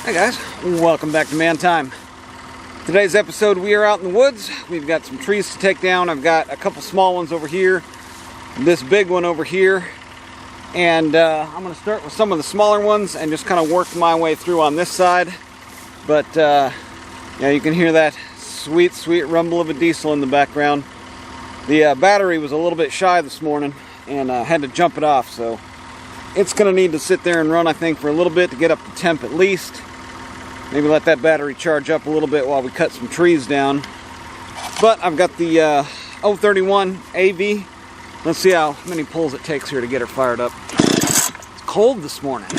Hi guys, welcome back to Man Time. Today's episode we are out in the woods. We've got some trees to take down. I've got a couple small ones over here, this big one over here, and I'm going to start with some of the smaller ones and just kind of work my way through on this side. But yeah, you can hear that sweet rumble of a diesel in the background. The battery was a little bit shy this morning and had to jump it off, so it's going to need to sit there and run, I think, for a little bit to get up to temp at least. Maybe let that battery charge up a little bit while we cut some trees down. But I've got the 031 AV. Let's see how many pulls it takes here to get her fired up. It's cold this morning.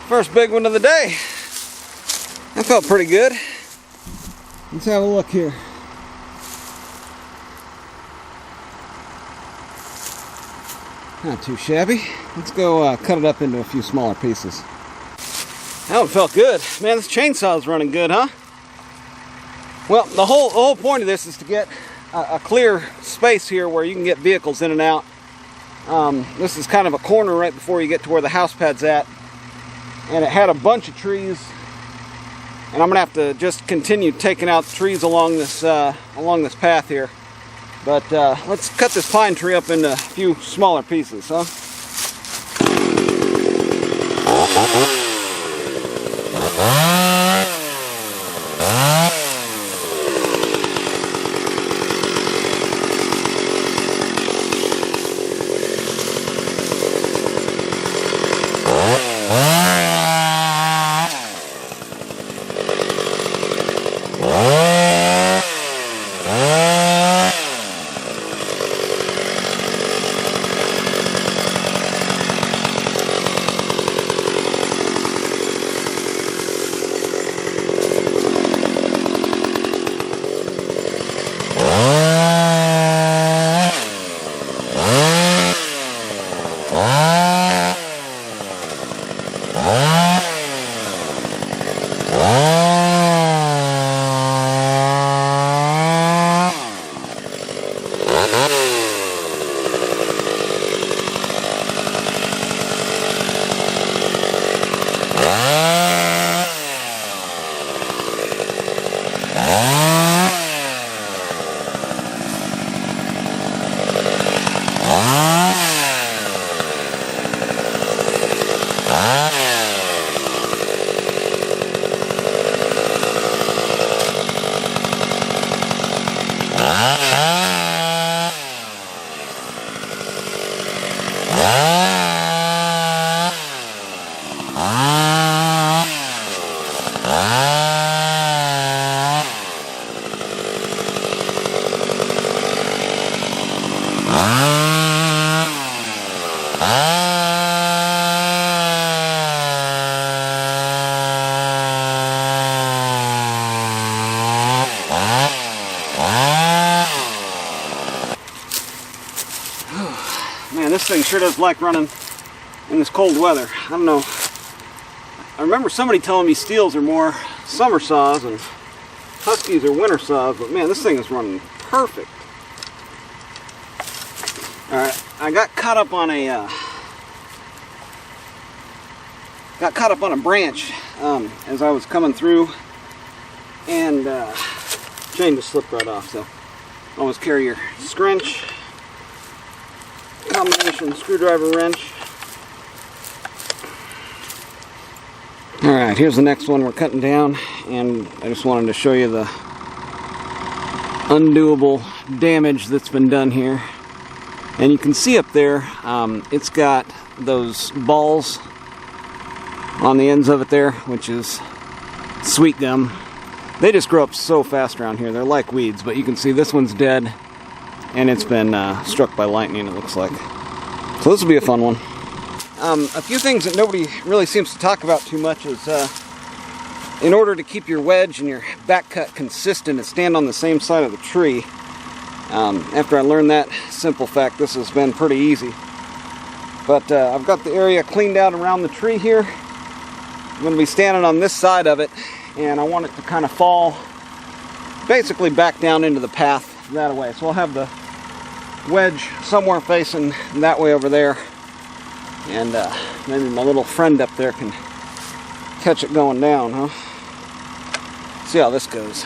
First big one of the day. That felt pretty good. Let's have a look here. Not too shabby. Let's go cut it up into a few smaller pieces. That one felt good. Man, this chainsaw is running good, huh? Well, the whole point of this is to get a clear space here where you can get vehicles in and out. This is kind of a corner right before you get to where the house pad's at. And it had a bunch of trees. And I'm gonna have to just continue taking out the trees along this path here. But let's cut this pine tree up into a few smaller pieces, huh? Man, this thing sure does like running in this cold weather. I don't know. I remember somebody telling me steels are more summer saws and huskies are winter saws, but man, this thing is running perfect. Alright, I got caught up on a branch as I was coming through, and chain just slipped right off. So always carry your scrunch, combination screwdriver wrench. Alright, here's the next one we're cutting down, and I just wanted to show you the undoable damage that's been done here. And you can see up there, it's got those balls on the ends of it there, which is sweet gum. They just grow up so fast around here. They're like weeds, but you can see this one's dead, and it's been struck by lightning, it looks like. So this will be a fun one. A few things that nobody really seems to talk about too much is in order to keep your wedge and your back cut consistent and stand on the same side of the tree. After I learned that simple fact, this has been pretty easy. But I've got the area cleaned out around the tree here. I'm going to be standing on this side of it, and I want it to kind of fall basically back down into the path that way. So I'll have the wedge somewhere facing that way over there, and maybe my little friend up there can catch it going down, huh? See how this goes.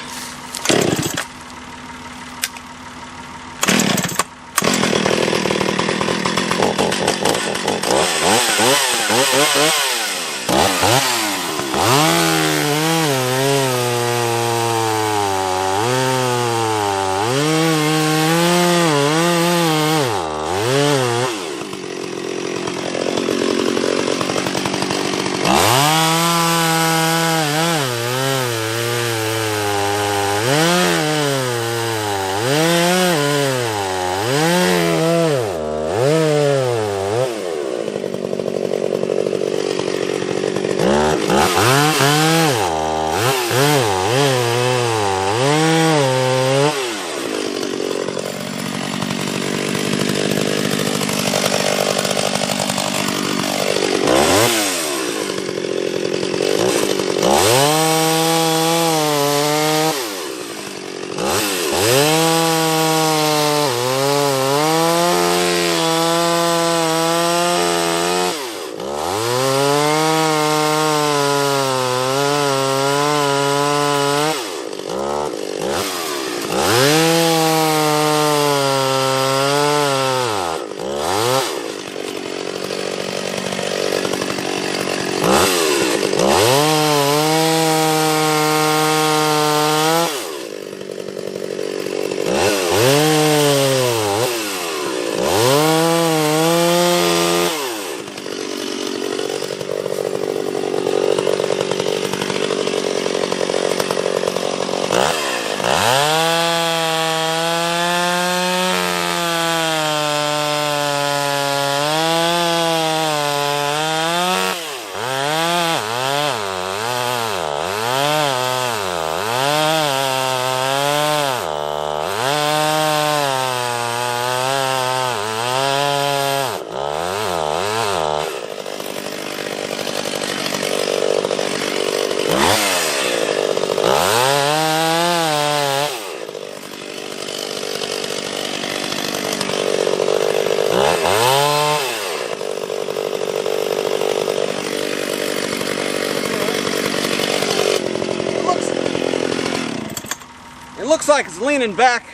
looks like it's leaning back.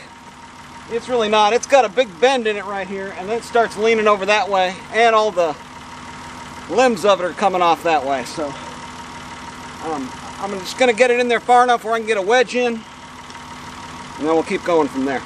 It's really not. It's got a big bend in it right here, and then it starts leaning over that way, and all the limbs of it are coming off that way. So I'm just going to get it in there far enough where I can get a wedge in, and then we'll keep going from there.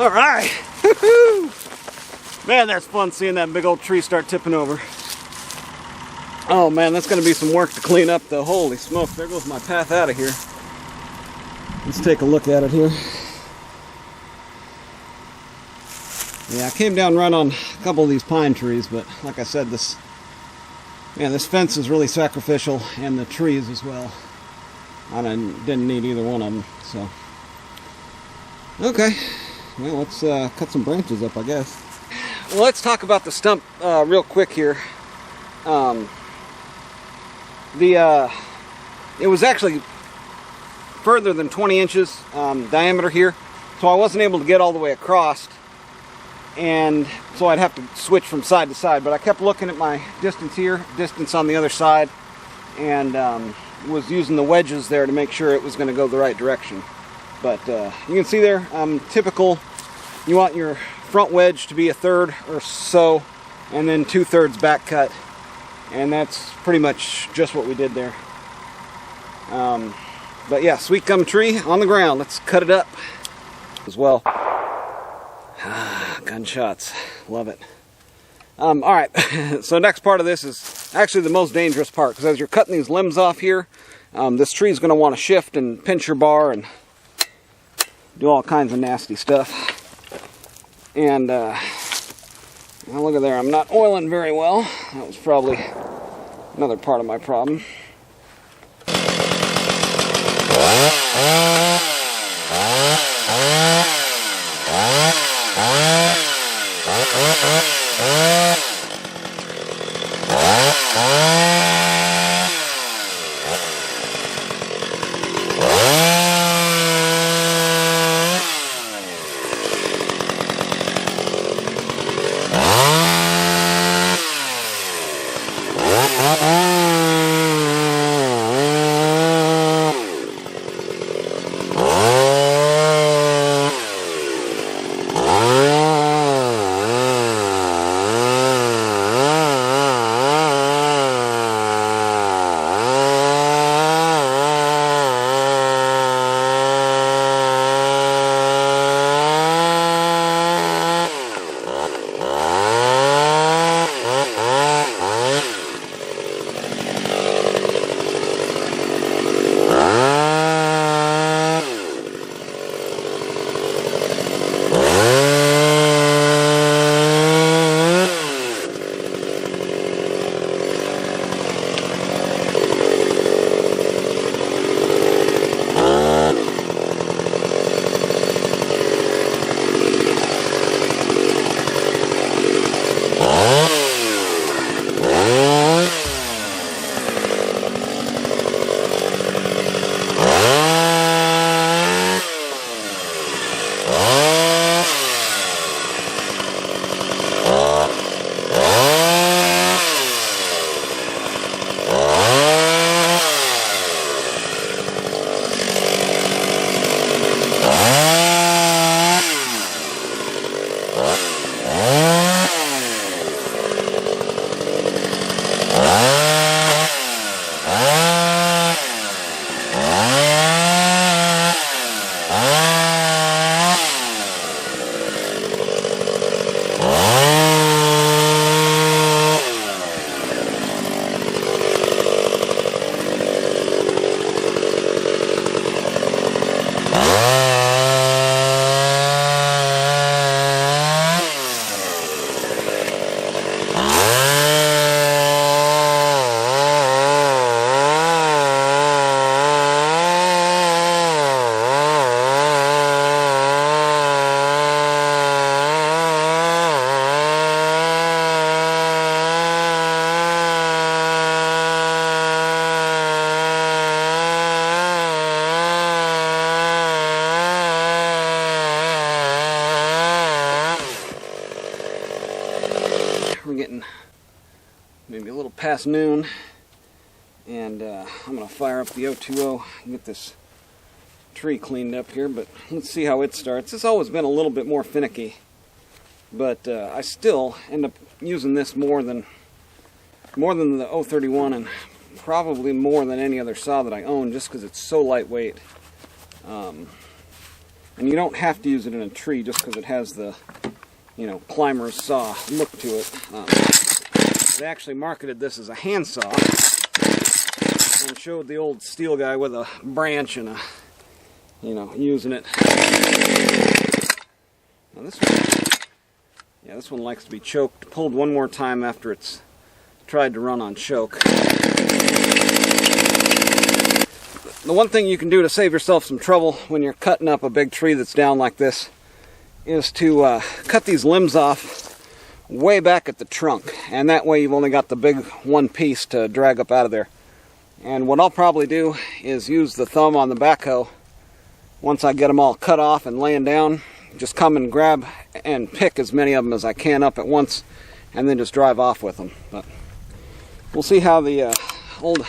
All right. Man, that's fun seeing that big old tree start tipping over. Oh man, that's going to be some work to clean up though. Holy smokes, there goes my path out of here. Let's take a look at it here. Yeah, I came down right on a couple of these pine trees, but like I said, this fence is really sacrificial, and the trees as well. I didn't need either one of them, so. Okay, well, let's cut some branches up, I guess. Well, let's talk about the stump real quick here. It was actually further than 20 inches diameter here, so I wasn't able to get all the way across, and so I'd have to switch from side to side. But I kept looking at my distance here, distance on the other side, and was using the wedges there to make sure it was going to go the right direction. But you can see there, typical, you want your front wedge to be 1/3 or so, and then 2/3 back cut, and that's pretty much just what we did there. But yeah, sweet gum tree on the ground. Let's cut it up as well. Gunshots. Love it. Alright, so next part of this is actually the most dangerous part, because as you're cutting these limbs off here, this tree is going to want to shift and pinch your bar and do all kinds of nasty stuff. And now look at there, I'm not oiling very well. That was probably another part of my problem. Maybe a little past noon, and I'm going to fire up the 020 and get this tree cleaned up here, but let's see how it starts. It's always been a little bit more finicky, but I still end up using this more than the 031 and probably more than any other saw that I own, just because it's so lightweight. And you don't have to use it in a tree just because it has the, climber's saw look to it. They actually marketed this as a handsaw and showed the old steel guy with a branch and using it. Now this one likes to be choked, pulled one more time after it's tried to run on choke. The one thing you can do to save yourself some trouble when you're cutting up a big tree that's down like this is to cut these limbs off way back at the trunk, and that way you've only got the big one piece to drag up out of there. And what I'll probably do is use the thumb on the backhoe once I get them all cut off and laying down, just come and grab and pick as many of them as I can up at once, and then just drive off with them. But we'll see how the old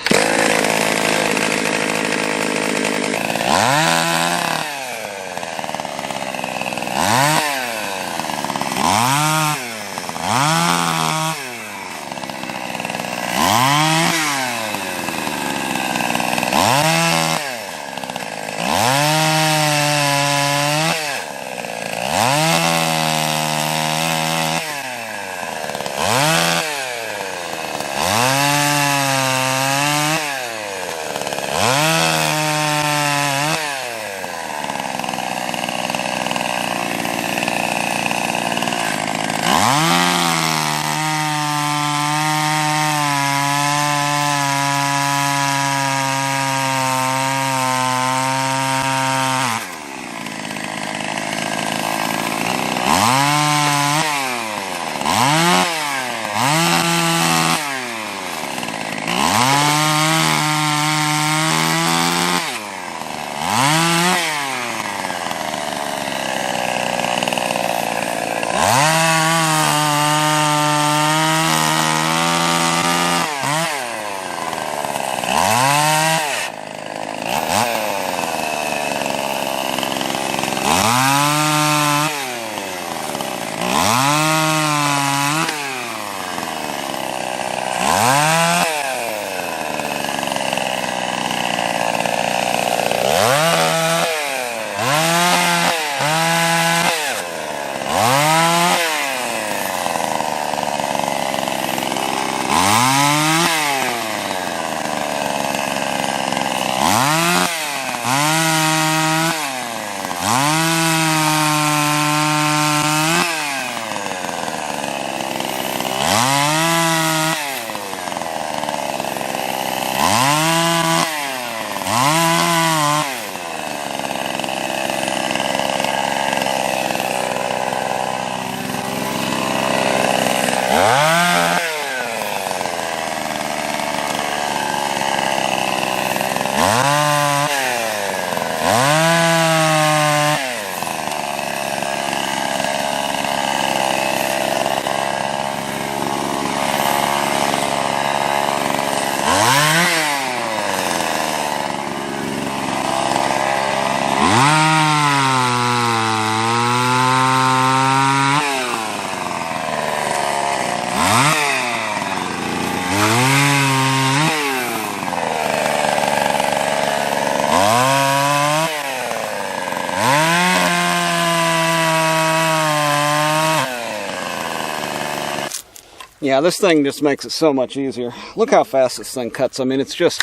Yeah, this thing just makes it so much easier. Look how fast this thing cuts. I mean, it's just...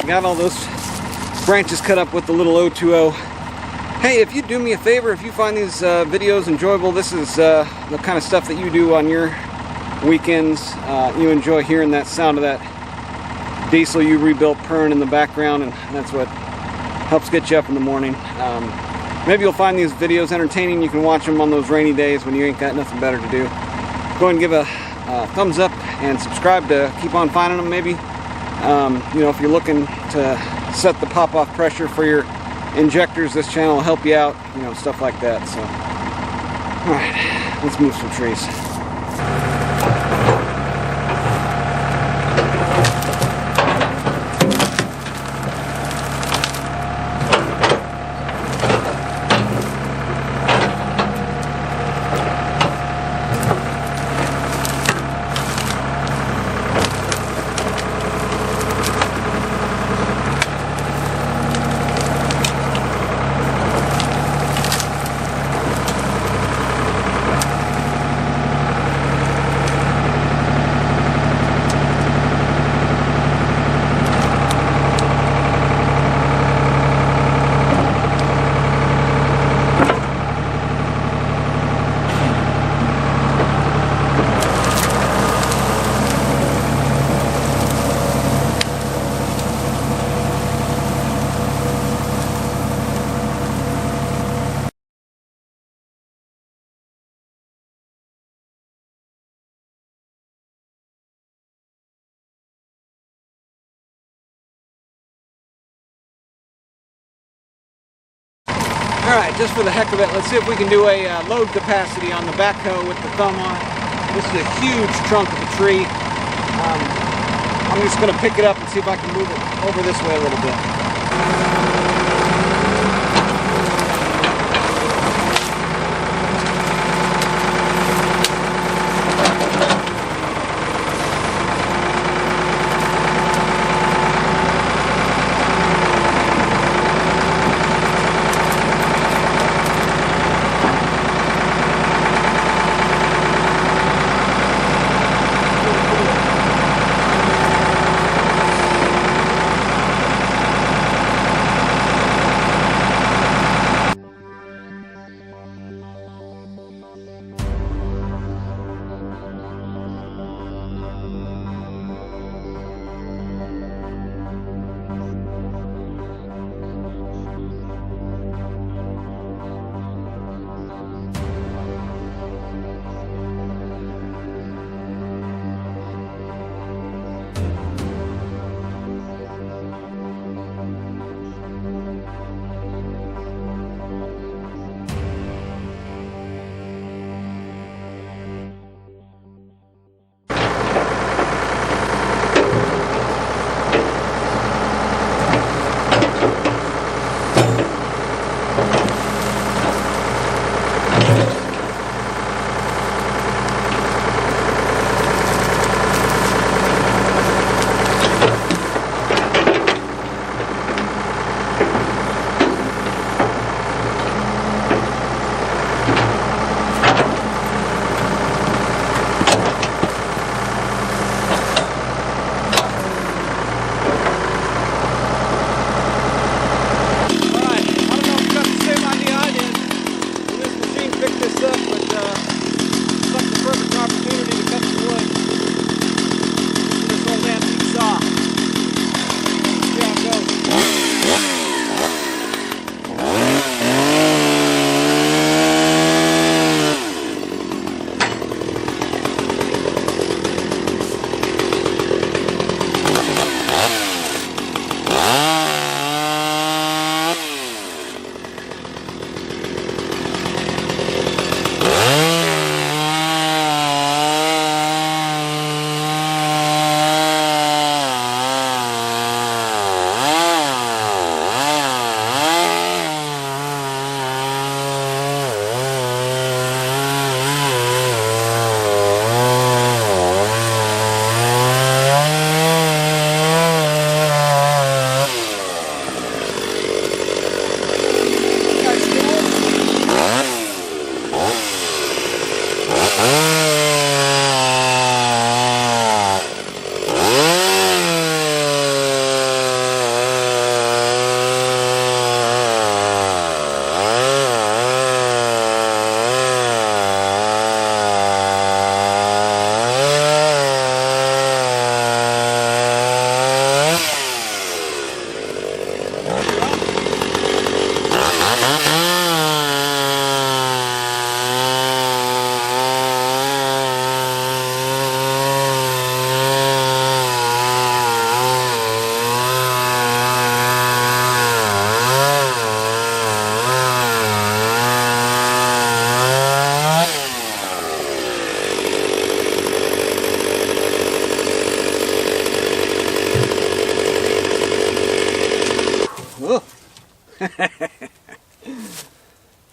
Got all those branches cut up with the little 020. Hey, if you do me a favor, if you find these videos enjoyable, this is the kind of stuff that you do on your weekends. You enjoy hearing that sound of that diesel you rebuilt purring in the background, and that's what helps get you up in the morning. Maybe you'll find these videos entertaining. You can watch them on those rainy days when you ain't got nothing better to do. Go ahead and give a thumbs up and subscribe to keep on finding them maybe. You know, if you're looking to set the pop-off pressure for your injectors, this channel will help you out, you know, stuff like that. So, alright, let's move some trees. Alright, just for the heck of it, let's see if we can do a load capacity on the backhoe with the thumb on. This is a huge trunk of the tree. I'm just going to pick it up and see if I can move it over this way a little bit.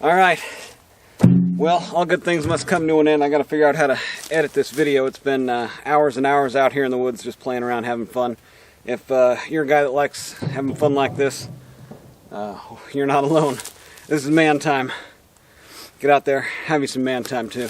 Alright. Well, all good things must come to an end. I gotta figure out how to edit this video. It's been hours and hours out here in the woods just playing around, having fun. If you're a guy that likes having fun like this, you're not alone. This is man time. Get out there, have you some man time too.